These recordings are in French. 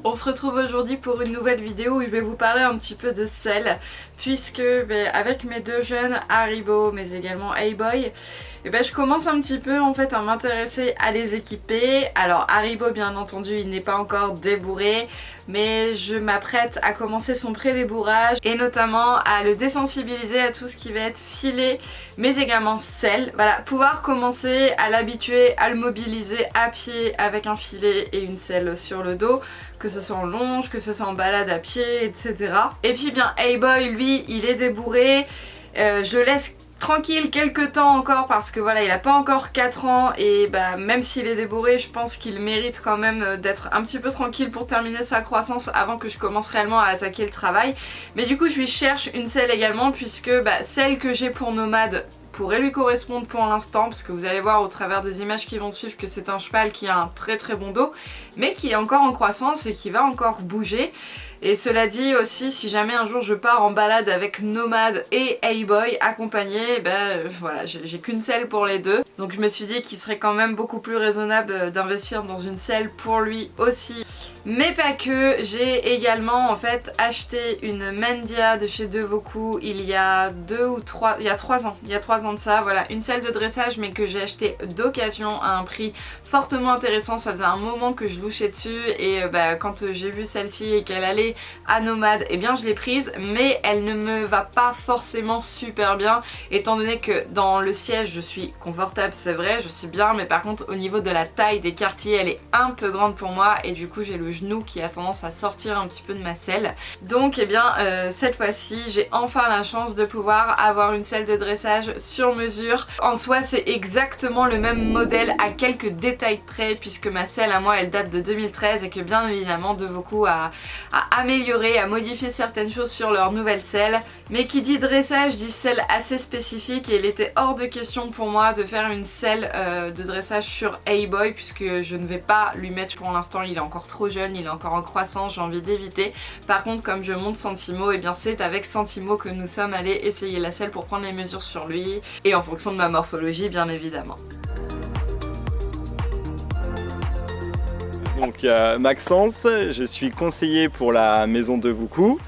On se retrouve aujourd'hui pour une nouvelle vidéo où je vais vous parler un petit peu de selle, puisque avec mes deux jeunes, Haribo mais également Hey-Boy, je commence un petit peu en fait à m'intéresser à les équiper. Alors Haribo bien entendu il n'est pas encore débourré, mais je m'apprête à commencer son pré-débourrage et notamment à le désensibiliser à tout ce qui va être filet mais également selle. Voilà, pouvoir commencer à l'habituer à le mobiliser à pied avec un filet et une selle sur le dos, que ce soit en longe, que ce soit en balade à pied, etc. Et puis bien Hey-Boy lui il est débourré, je le laisse tranquille quelques temps encore parce que voilà il a pas encore 4 ans et même s'il est débourré je pense qu'il mérite quand même d'être un petit peu tranquille pour terminer sa croissance avant que je commence réellement à attaquer le travail. Mais du coup je lui cherche une selle également puisque celle que j'ai pour Nomade pourrait lui correspondre pour l'instant, parce que vous allez voir au travers des images qui vont suivre que c'est un cheval qui a un très très bon dos mais qui est encore en croissance et qui va encore bouger. Et cela dit aussi, si jamais un jour je pars en balade avec Nomade et Hey-Boy accompagnés, voilà, j'ai qu'une selle pour les deux. Donc je me suis dit qu'il serait quand même beaucoup plus raisonnable d'investir dans une selle pour lui aussi. Mais pas que, j'ai également en fait acheté une Mendia de chez Devoku il y a 3 ans. Il y a 3 ans de ça, voilà, une selle de dressage mais que j'ai acheté d'occasion à un prix fortement intéressant. Ça faisait un moment que je louchais dessus et quand j'ai vu celle-ci et qu'elle allait à Nomade, eh bien je l'ai prise, mais elle ne me va pas forcément super bien étant donné que dans le siège je suis confortable, c'est vrai, je suis bien, mais par contre au niveau de la taille des quartiers elle est un peu grande pour moi et du coup j'ai le genou qui a tendance à sortir un petit peu de ma selle. Donc cette fois-ci j'ai enfin la chance de pouvoir avoir une selle de dressage sur mesure. En soi c'est exactement le même modèle à quelques détails près puisque ma selle à moi elle date de 2013 et que bien évidemment Devoku a amélioré, à modifier certaines choses sur leur nouvelle selle. Mais qui dit dressage dit selle assez spécifique et il était hors de question pour moi de faire une selle de dressage sur Hey-Boy puisque je ne vais pas lui mettre pour l'instant, il est encore trop jeune, il est encore en croissance, j'ai envie d'éviter. Par contre comme je monte Sentimo, et bien c'est avec Sentimo que nous sommes allés essayer la selle pour prendre les mesures sur lui et en fonction de ma morphologie bien évidemment. Donc Maxence, je suis conseiller pour la maison Devoku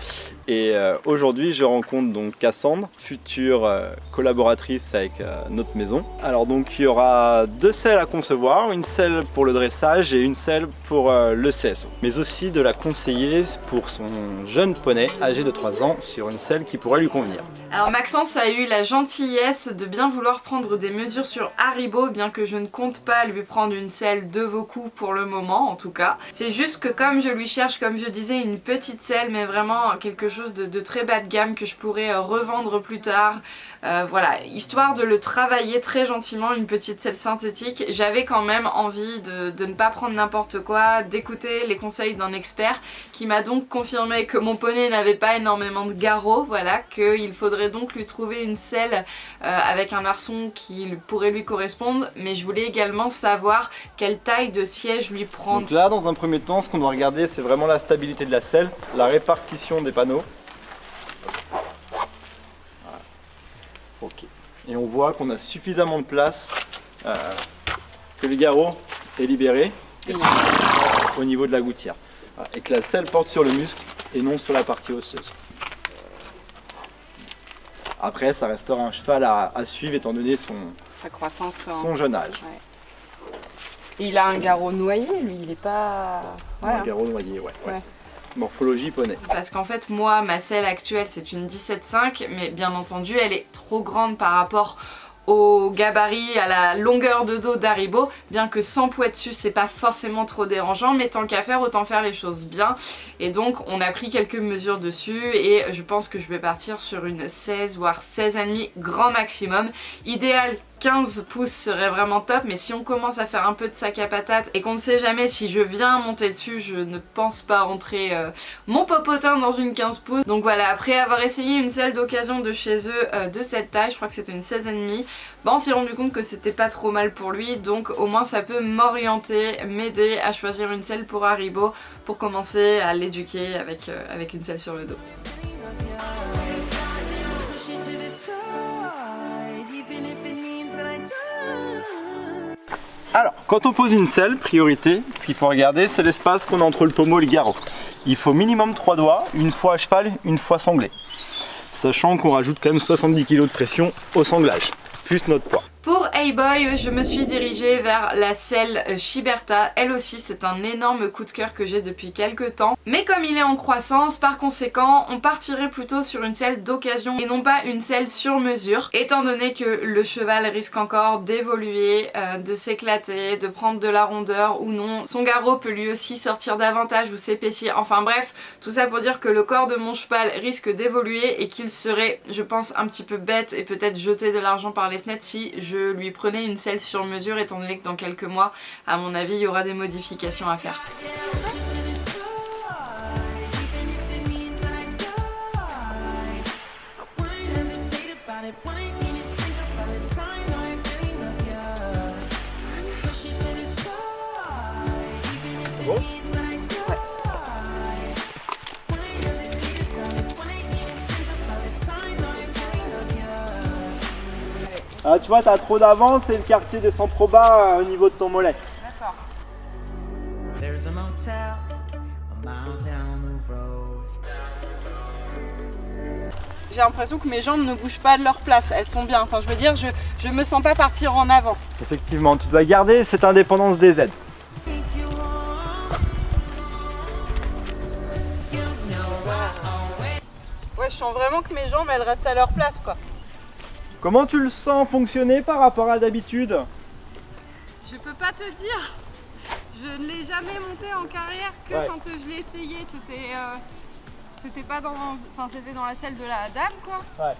et aujourd'hui je rencontre donc Cassandre, future collaboratrice avec notre maison. Alors donc il y aura 2 selles à concevoir, une selle pour le dressage et une selle pour le CSO. Mais aussi de la conseiller pour son jeune poney âgé de 3 ans sur une selle qui pourrait lui convenir. Alors Maxence a eu la gentillesse de bien vouloir prendre des mesures sur Haribo, bien que je ne compte pas lui prendre une selle Devoku pour le moment en tout cas. C'est juste que comme je lui cherche, comme je disais, une petite selle mais vraiment quelque chose de très bas de gamme que je pourrais revendre plus tard. Voilà, histoire de le travailler très gentiment, une petite selle synthétique. J'avais quand même envie de ne pas prendre n'importe quoi, d'écouter les conseils d'un expert qui m'a donc confirmé que mon poney n'avait pas énormément de garrot, voilà, qu'il faudrait donc lui trouver une selle avec un arçon qui pourrait lui correspondre, mais je voulais également savoir quelle taille de siège lui prendre. Donc là dans un premier temps ce qu'on doit regarder c'est vraiment la stabilité de la selle, la répartition des panneaux. Ok. Et on voit qu'on a suffisamment de place, que le garrot est libéré au niveau de la gouttière. Voilà. Et que la selle porte sur le muscle et non sur la partie osseuse. Après ça restera un cheval à suivre étant donné sa croissance, son jeune âge. Ouais. Il a un garrot noyé, lui, il est pas... Ouais, un garrot noyé, ouais. Morphologie poney. Parce qu'en fait moi ma selle actuelle c'est une 17,5 mais bien entendu elle est trop grande par rapport au gabarit, à la longueur de dos d'Haribo, bien que sans poids dessus c'est pas forcément trop dérangeant, mais tant qu'à faire autant faire les choses bien. Et donc on a pris quelques mesures dessus et je pense que je vais partir sur une 16 voire 16,5 grand maximum. Idéal 15 pouces serait vraiment top, mais si on commence à faire un peu de sac à patates et qu'on ne sait jamais si je viens monter dessus, je ne pense pas rentrer mon popotin dans une 15 pouces. Donc voilà, après avoir essayé une selle d'occasion de chez eux de cette taille, je crois que c'était une 16,5, on s'est rendu compte que c'était pas trop mal pour lui, donc au moins ça peut m'orienter, m'aider à choisir une selle pour Haribo pour commencer à l'éduquer avec une selle sur le dos. Alors, quand on pose une selle, priorité, ce qu'il faut regarder, c'est l'espace qu'on a entre le pommeau et le garrot. Il faut minimum 3 doigts, une fois à cheval, une fois sanglé. Sachant qu'on rajoute quand même 70 kg de pression au sanglage, plus notre poids. Pour Hey-Boy, je me suis dirigée vers la selle Shiberta. Elle aussi, c'est un énorme coup de cœur que j'ai depuis quelques temps. Mais comme il est en croissance, par conséquent, on partirait plutôt sur une selle d'occasion et non pas une selle sur mesure. Étant donné que le cheval risque encore d'évoluer, de s'éclater, de prendre de la rondeur ou non. Son garrot peut lui aussi sortir davantage ou s'épaissir. Enfin bref, tout ça pour dire que le corps de mon cheval risque d'évoluer et qu'il serait, je pense, un petit peu bête et peut-être jeter de l'argent par les fenêtres si je lui prenais une selle sur mesure, étant donné que dans quelques mois, à mon avis, il y aura des modifications à faire. Bon. Ah, tu vois, t'as trop d'avance et le quartier descend trop bas au niveau de ton mollet. D'accord. J'ai l'impression que mes jambes ne bougent pas de leur place, elles sont bien. Enfin, je veux dire, je me sens pas partir en avant. Effectivement, tu dois garder cette indépendance des aides. Ouais, je sens vraiment que mes jambes, elles restent à leur place, quoi. Comment tu le sens fonctionner par rapport à d'habitude? Je peux pas te dire. Je ne l'ai jamais monté en carrière que quand je l'ai essayé. C'était pas dans, enfin c'était dans la selle de la dame, quoi. Ouais.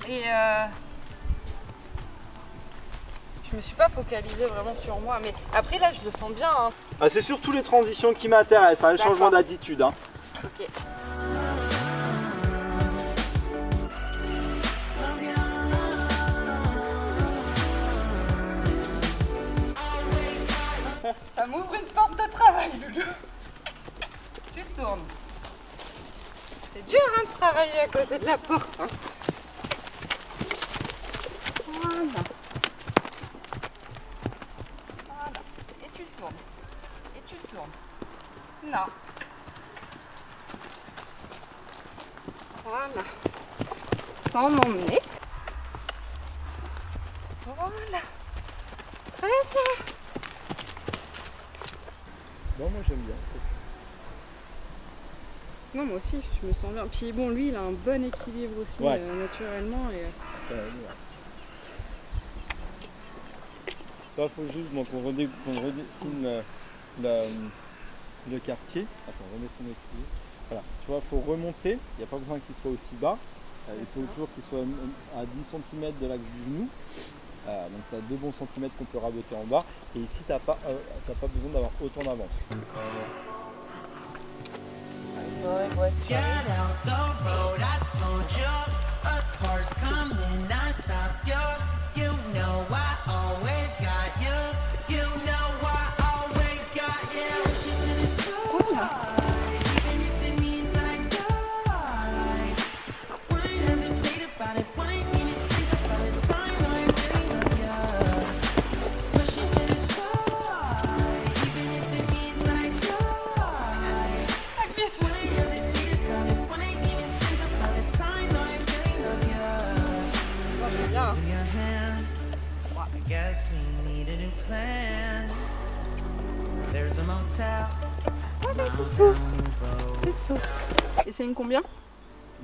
Et je me suis pas focalisée vraiment sur moi, mais après là je le sens bien. Hein. Ah, c'est surtout les transitions qui m'intéressent, hein, le changement d'attitude. Hein. Ok. Ça m'ouvre une porte de travail, Loulou. Tu tournes. C'est dur hein, de travailler à côté de la porte. Hein. Voilà. Voilà. Et tu tournes. Et tu tournes. Non. Voilà. Sans m'emmener. Voilà. Très bien. Bon, moi j'aime bien. Non, moi aussi, je me sens bien. Puis bon, lui, il a un bon équilibre aussi, naturellement. Et... Ça, faut juste qu'on redessine le quartier. Attends, redescendre le pied. Voilà, tu vois, il faut remonter. Il n'y a pas besoin qu'il soit aussi bas. Il faut toujours qu'il soit à 10 cm de l'axe du genou. Donc tu as 2 bons centimètres qu'on peut raboter en bas. Et ici, tu n'as pas besoin d'avoir autant d'avance. Get out the road, I told you. A car's coming, non-stop, you know I always got you. You know I always got you. Push it to the side, even if it means that I die. I wouldn't hesitate about it, wouldn't even think about it. Sign I really love you. Push it to the side, even if it means that I die. Guess we need a new plan. There's a motel. Et c'est une combien?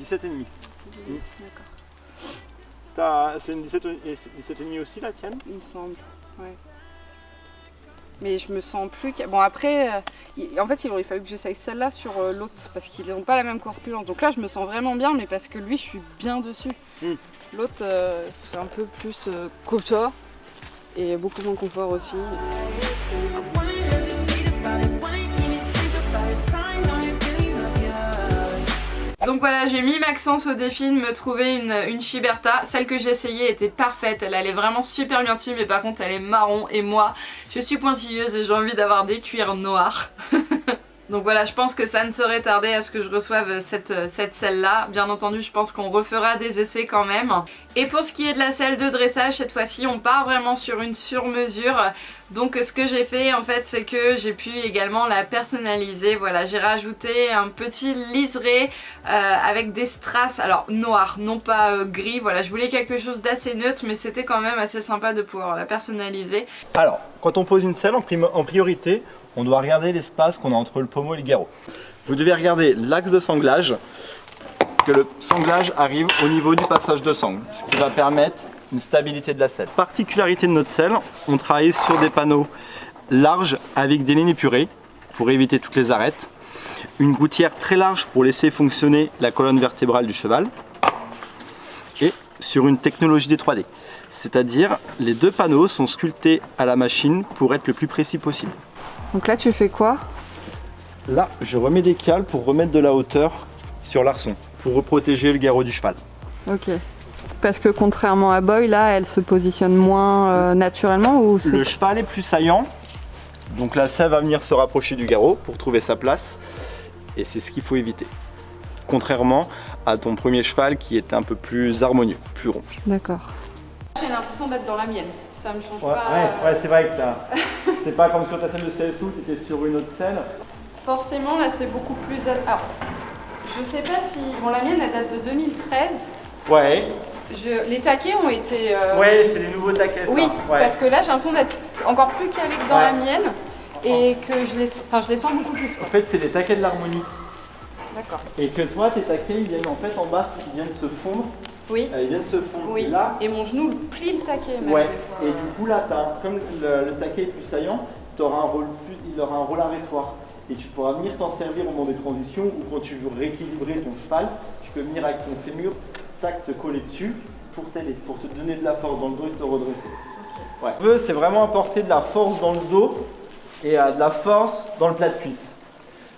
17,5. D'accord. C'est une 17,5 aussi la tienne? Il me semble, ouais. Mais je me sens plus... Bon après, en fait il aurait fallu que j'essaye celle-là sur l'autre parce qu'ils n'ont pas la même corpulence. Donc là je me sens vraiment bien mais parce que lui je suis bien dessus. L'autre c'est un peu plus comme ça. et beaucoup moins confort aussi. Wanna hesitate about it, wanna even think about it. Sign, I really love you. Donc voilà, j'ai mis Maxence au défi de me trouver une Shiberta. Celle que j'ai essayée était parfaite, elle allait vraiment super bien dessus, mais par contre elle est marron et moi je suis pointilleuse et j'ai envie d'avoir des cuirs noirs. Donc voilà, je pense que ça ne saurait tarder à ce que je reçoive cette selle là. Bien entendu, je pense qu'on refera des essais quand même. Et pour ce qui est de la selle de dressage, cette fois-ci on part vraiment sur une sur-mesure. Donc ce que j'ai fait en fait, c'est que j'ai pu également la personnaliser. Voilà, j'ai rajouté un petit liseré avec des strass, alors noir, non pas gris. Voilà, je voulais quelque chose d'assez neutre, mais c'était quand même assez sympa de pouvoir la personnaliser. Alors, quand on pose une selle, en priorité, on doit regarder l'espace qu'on a entre le pommeau et le garrot. Vous devez regarder l'axe de sanglage, que le sanglage arrive au niveau du passage de sangle, ce qui va permettre une stabilité de la selle. Particularité de notre selle, on travaille sur des panneaux larges avec des lignes épurées pour éviter toutes les arêtes, une gouttière très large pour laisser fonctionner la colonne vertébrale du cheval et sur une technologie des 3D. C'est-à-dire les deux panneaux sont sculptés à la machine pour être le plus précis possible. Donc là tu fais quoi? Là, je remets des cales pour remettre de la hauteur sur l'arçon, pour protéger le garrot du cheval. Ok. Parce que contrairement à Boy, là, elle se positionne moins naturellement ou Le cheval est plus saillant, donc la selle va venir se rapprocher du garrot pour trouver sa place, et c'est ce qu'il faut éviter. Contrairement à ton premier cheval qui était un peu plus harmonieux, plus rond. D'accord. J'ai l'impression d'être dans la mienne. Ça me change Ouais, pas. ouais, c'est vrai que là, c'est pas comme sur ta selle de CSU, tu étais sur une autre selle. Forcément, là, c'est beaucoup plus. Alors, je sais pas si. Bon, la mienne, elle date de 2013. Ouais. Les taquets ont été. Ouais, c'est les nouveaux taquets. Oui, ça. Ouais. parce que là, j'ai l'impression d'être encore plus calée que dans la mienne et que je les sens beaucoup plus. Quoi. En fait, c'est les taquets de l'harmonie. D'accord. Et que toi, tes taquets, ils viennent en fait en bas, ils viennent se fondre. Oui. Ils viennent se fondre. Oui. Et là, Et mon genou plie le taquet. Même ouais. des fois. Et du coup, là, comme le taquet est plus saillant, il aura un rôle arrêtoire. Et tu pourras venir t'en servir au moment des transitions ou quand tu veux rééquilibrer ton cheval, tu peux venir avec ton fémur, tac, te coller dessus pour t'aider, pour te donner de la force dans le dos et te redresser. Okay. Ouais. C'est vraiment apporter de la force dans le dos et de la force dans le plat de cuisse.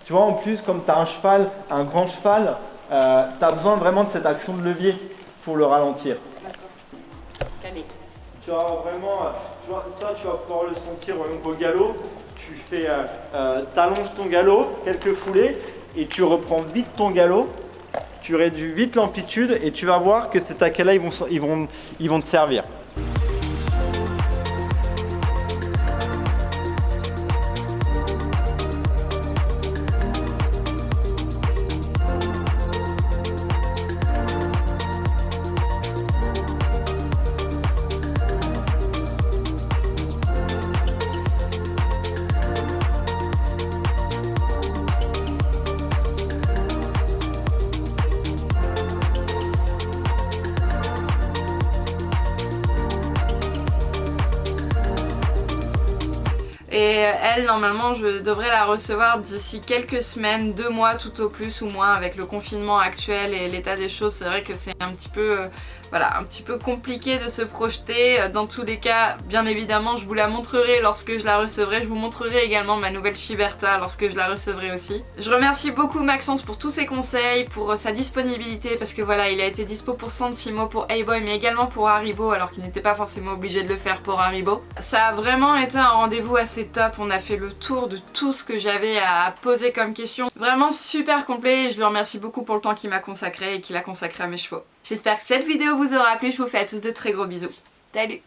Tu vois, en plus, comme tu as un cheval, un grand cheval, tu as besoin vraiment de cette action de levier pour le ralentir. D'accord. Calé. Tu vas vraiment, tu vois, ça tu vas pouvoir le sentir au galop. Tu fais, t'allonges ton galop, quelques foulées, et tu reprends vite ton galop. Tu réduis vite l'amplitude et tu vas voir que ces taquets-là, ils vont te servir. Et elle, normalement, je devrais la recevoir d'ici quelques semaines, 2 mois tout au plus ou moins. Avec le confinement actuel et l'état des choses, c'est vrai que c'est un petit peu... voilà, un petit peu compliqué de se projeter. Dans tous les cas, bien évidemment, je vous la montrerai lorsque je la recevrai. Je vous montrerai également ma nouvelle Shiberta lorsque je la recevrai aussi. Je remercie beaucoup Maxence pour tous ses conseils, pour sa disponibilité, parce que voilà, il a été dispo pour Santimo, pour Hey-Boy, mais également pour Haribo, alors qu'il n'était pas forcément obligé de le faire pour Haribo. Ça a vraiment été un rendez-vous assez top. On a fait le tour de tout ce que j'avais à poser comme question. Vraiment super complet et je le remercie beaucoup pour le temps qu'il m'a consacré et qu'il a consacré à mes chevaux. J'espère que cette vidéo vous aura plu, je vous fais à tous de très gros bisous. Salut!